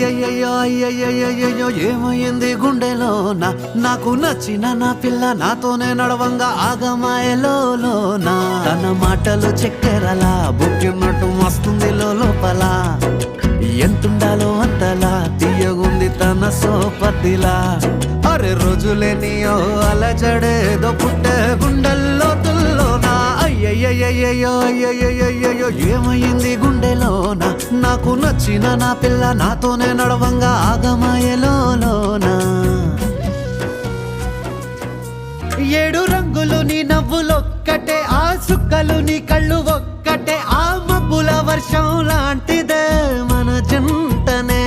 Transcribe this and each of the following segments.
అయ్యయ్యో ఏమైంది గుండెలోనా నాకు నచ్చిన నా పిల్ల నాతోనే నడవంగా ఆగమాయలోనా తన మాటలు చక్కెరలా బుక్కినట్టు వస్తుంది లోపల ఎంతుండాలో అంతలా తీయగుంది తన సోపతిలా అరే రోజులేని అలజడేదో పుట్టే గుండెల్లో తుల్లోనా అయ్యయ్యో ఏమైంది గుండెలోనా నాకు నచ్చిన నా పిల్ల నాతోనే నడవంగా ఆగమాయలోనా 7 రంగులు నీ నవ్వులొక్కటే ఆ సుక్కలు నీ కళ్ళు ఒక్కటే ఆ మబ్బుల వర్షం లాంటిదే మన జంటనే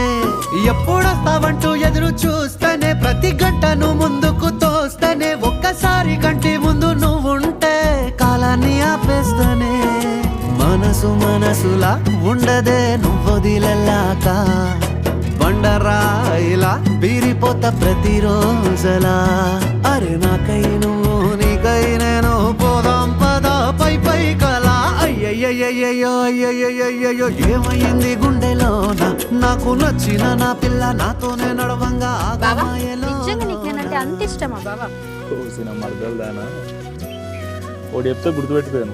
ఎప్పుడొస్తావంటూ ఎదురు చూస్తేనే ప్రతి గంటను ముందుకు తోస్తేనే ఒక్కసారి కంటి ముందు నువ్వుంటే కాలాన్ని ఆపేస్తేనే మనసులా ఉండదే నువ్వొదిలెల్లాక బండరాయిలా బీరిపోత ప్రతిరోజలా అరే నాకై నువ్వు నీకై నేను పోదాం పదా పై కలా అయ్యయ్యో ఏమైంది గుండెలోనా నాకు నచ్చిన నా పిల్ల నాతోనే నడవంగా అంత ఇష్టమా బాబా మరదలుదానా ఓడి చెప్తే గుర్తుపెట్టుకోను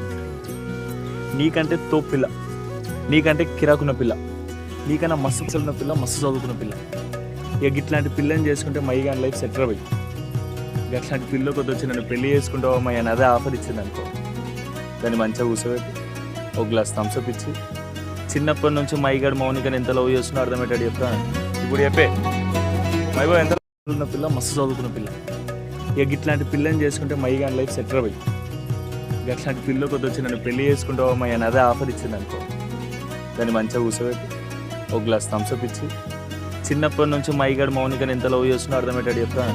నీకంటే తో పిల్ల నీకంటే కిరాకున్న పిల్ల నీకన్నా మస్తు చదివిన పిల్ల మస్తు చదువుకున్న పిల్ల ఇక ఇట్లాంటి పిల్లని చేసుకుంటే మై గాని లైఫ్ సెటిల్ అయ్యి అట్లాంటి పిల్ల కొద్ది వచ్చి నన్ను పెళ్లి చేసుకుంటావా మై అని అదే ఆఫర్ ఇచ్చింది అనుకో దాన్ని మంచిగా కూర్చోబెట్టి ఒక గ్లాస్ థమ్స్అప్ ఇచ్చి చిన్నప్పటి నుంచి మైగాడు మౌనికని ఎంత లవ్ చేస్తున్నా అర్థమయ్యేటట్టు చెప్తాను ఇప్పుడు చెప్పే మైబో ఎంత ఉన్న పిల్ల మస్తు చదువుకున్న పిల్ల ఇక ఇట్లాంటి పిల్లని చేసుకుంటే మై గాని లైఫ్ సెటిల్ అయ్యి అట్లాంటి పిల్ల కొద్ది వచ్చి నన్ను పెళ్లి చేసుకుంటావా మై అని అదే ఆఫర్ ఇచ్చింది అనుకో దాన్ని మంచిగా కూర్చోబెట్టి ఒక గ్లాస్ థమ్స్అప్ ఇచ్చి చిన్నప్పటి నుంచి మైగాడు మౌనికని ఎంత లవ్ చేస్తున్నా అర్థమయ్యేటట్టు చెప్తాను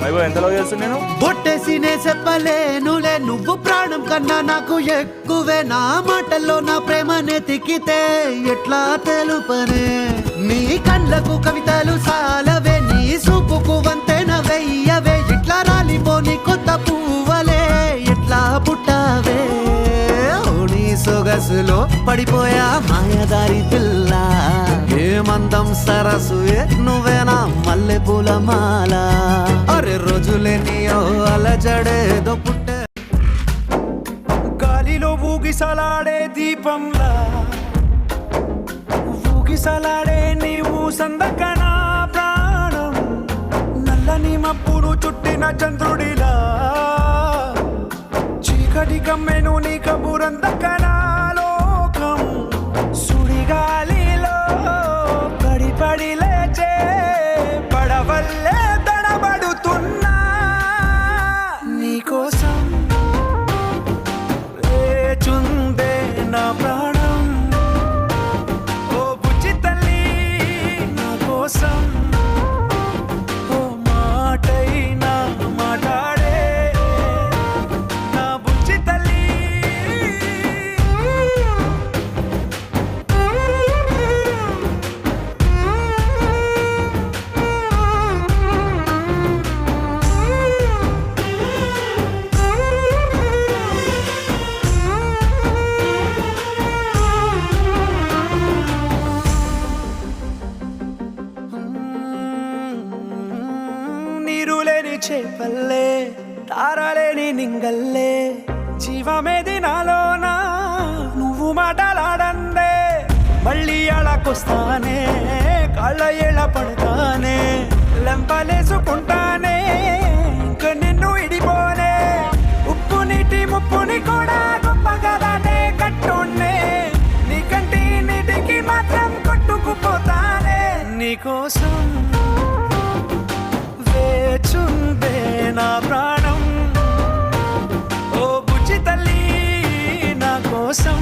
మైబో ఎంత లవ్ చేస్తున్నా నేను బొట్టేసినే చెప్పలేనులే నువ్వు ప్రాణం కన్నా నాకు ఎక్కువే నా మాటల్లో నా ప్రేమనే తిక్కితే ఎట్లా తెలుపనే నీ కళ్ళకు కవితలు సాలవే నీ సూపుకు వంతెన వెయ్యవే ఇట్లా రాలిపోని కొత్త పువ్వలే ఎట్లా పుట్టావే నీ సొగసులో పడిపోయా మాయదారి పిల్ల ఏమందం సరసువే నువ్వేనా మల్లె పూల మాల అరే రోజులేని అలజడేదో పుట్టే గాలిలో ఊగిసలాడే దీపంలా ఊగిసలాడే నీవు సందకనా ప్రాణం నల్లని మబ్బును చుట్టిన చంద్రుడిలా చీకటి కమ్మెను నీ కబురందకనా లోకం సుడిగాలిలో పడి లేచే పడవల్లే తడబడుతున్నా నీకోసం లేచుందే నా ప్రాణం ఓ బుజ్జి తల్లి నా కోసం ఓ మాటైనా మాట్లాడే నా బుజ్జి తల్లి నీరులేని చేపల్లే తారలేని నింగల్లే జీవమేది నాలోనా నువ్వు మాటలాడందే మళ్ళీ అళకొస్తానే కాళ్ళ ఏళ్ళ పడతానే లెంపలేసుకుంటానే ఇంక నిన్ను ఇడిపోనే ఉప్పు నీటి ముప్పుని కూడా గొప్పగా దాటే కట్టునే నీ కంటి నీటికి మాత్రం కొట్టుకుపోతానే నీకోసం వేచుందే నా ప్రాణం ఓ బుజ్జి తల్లి నా కోసం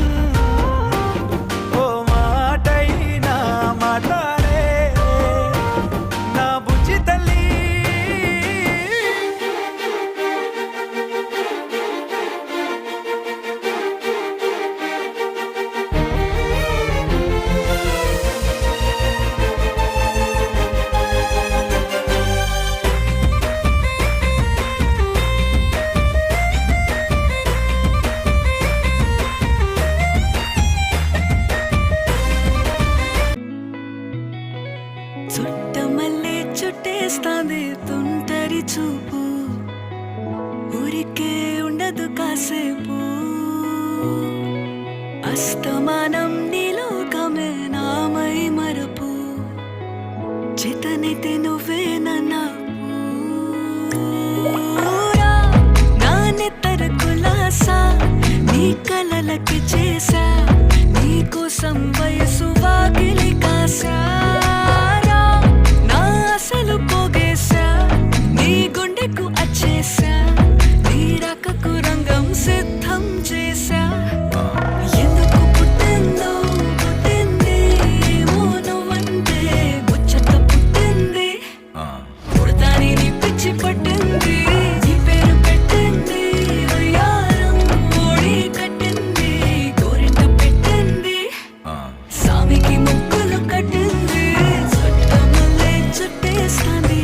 ఓ మాటైనా మాట్లాడే నా బుజ్జి తల్లి ఉండదు కాసేపు అస్తమానం నీలోకమే నామై మరపు చేతనైతే నువ్వే నా నెత్తర కులాసా నీ కలలకి చేసా నీ కోసం వయసు వాకిలి కాసారా నా అసలు పోగేశా నీ గుండెకు అచ్చేసా నీ రకకు రంగం సిద్ధం చేసా ఎందుకు పుట్టిందో పుట్టింది ఏమో నువ్వంటే ముచ్చట పుట్టింది పుడతాని నీ పిచ్చి పట్టింది నీ పేరు పెట్టింది వయ్యారం ఓడి కట్టింది గోరింట పెట్టింది సామికి ముక్కులు కట్టింది చుట్టమల్లే చుట్టేస్తాంది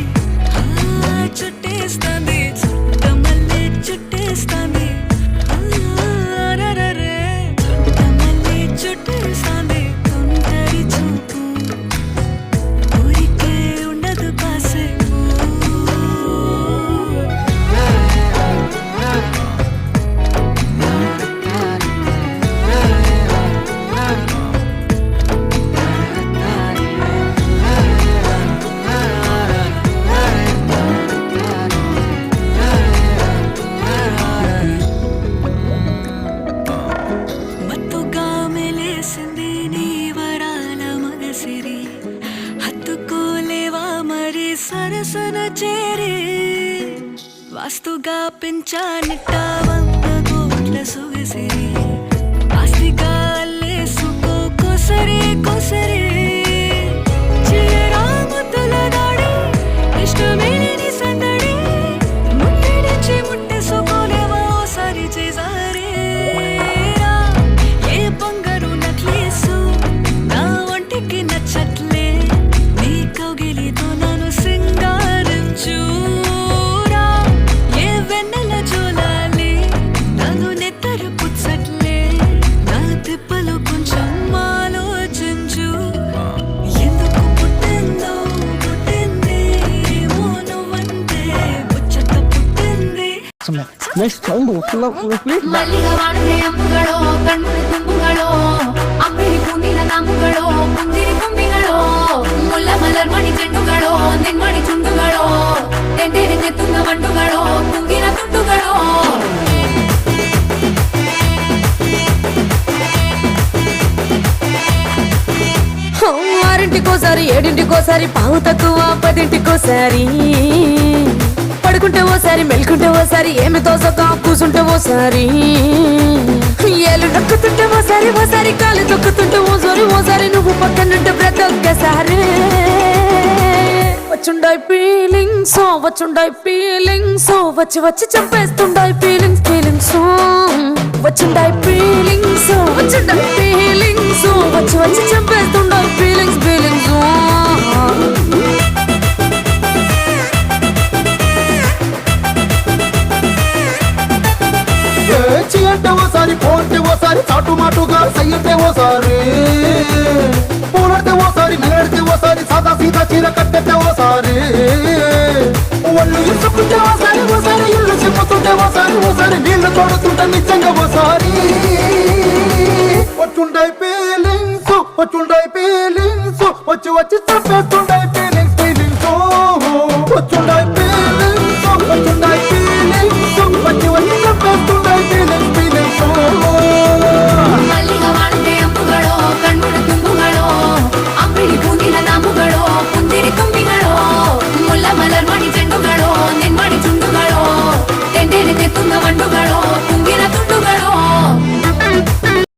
చుట్టేస్తాంది చుట్టమల్లే చుట్టేస్తాంది రరరే చుట్టమల్లే చుట్టేస్తాంది తొందరి చూపు ఊరికే ఉండదు కాసేపు మత్తుగా మెలేసింది నీ వరాల మగసిరి హత్తుకోలేవా మరి సరసన చేరి వాస్తుగా పెంచానిట్ట 100 కోట్ల సొగసిరి ఆస్తిగా అల్లేసుకో కొసరి కొసరి చీరా ముద్దుల దాడి ఇష్టమేని సందడి ముట్టడిచి ముట్టేసుకోలేవా ఓసారి చేసారి ఏ బంగారు నక్లీసు నా ఒంటికి నచ్చట్లే నీ కౌగిలితో నన్ను సింగారించురా ఏ వెన్నెల జోలాలి నన్ను నెత్తరు పుచ్చట్లే నా తిప్పలు కొంచెం ఆలోచించు ఎందుకు పుట్టిందో పుట్టింది ఏమో నువ్వంటే ముచ్చట పుట్టింది ಮಲ್ಲಿಗ ವಾಣದೆ ಅಂಬುಗಳೋ ಕಣ್ಮುಡಿ ತುಂಬುಗಳೋ ಅಂಬಿಳಿ ಪೂನಿನ ನಾಮುಗಳೋ ಮುಂದಿರಿ ಕೊಂಬಿಗಳೋ ಮುಲ್ಲ ಮಲರ್ಮಣಿ ಚೆಂಡುಗಳೋ ನಿನ್ಮಣಿ ಚುಂಡುಗಳೋ ತೆಂಡೇರಿ ತೆತ್ತುಂಗ ಬಂಡುಗಳೋ ತುಂಗಿನ ತುಂಡುಗಳೋ ఆరింటికోసారి ఏడింటికోసారి పావు తక్కువ 10ంటికోసారి పడుకుంటే ఓసారి మెలుకుంటే ఓసారి ఏమి తోసక కూసుంటే ఓసారి ఏళ్ళు నొక్కుతుంటే ఓసారి ఓసారి కాలు తొక్కుతుంటే ఓసారి నువ్వు పక్కనుంటే ప్రతి ఒక్కసారి వచ్చుండాయి ఫీలింగ్స్ వచ్చి వచ్చి చంపేస్తుండాయి ఫీలింగ్స్ వచ్చుండాయి ఫీలింగ్స్ వచ్చి వచ్చి చంపేస్తుండాయి ఫీలింగ్స్ చి అంటే ఓసారి పోంటే ఓసారి చాటు మాటుగా సయ్యంటే ఓసారి పూలడితే ఓసారి నిలడితే ఓసారి సాదా సీదా చీర కట్టెతే ఓసారి ఒళ్ళు ఇసుకుంటే ఓసారి ఇల్లు చిమ్ముతుంటే ఓసారి నీళ్లు తోడుతుంటే నిజంగా ఓసారి వచ్చుండాయి ఫీలింగ్స్ వచ్చి వచ్చి చంపేస్తుండే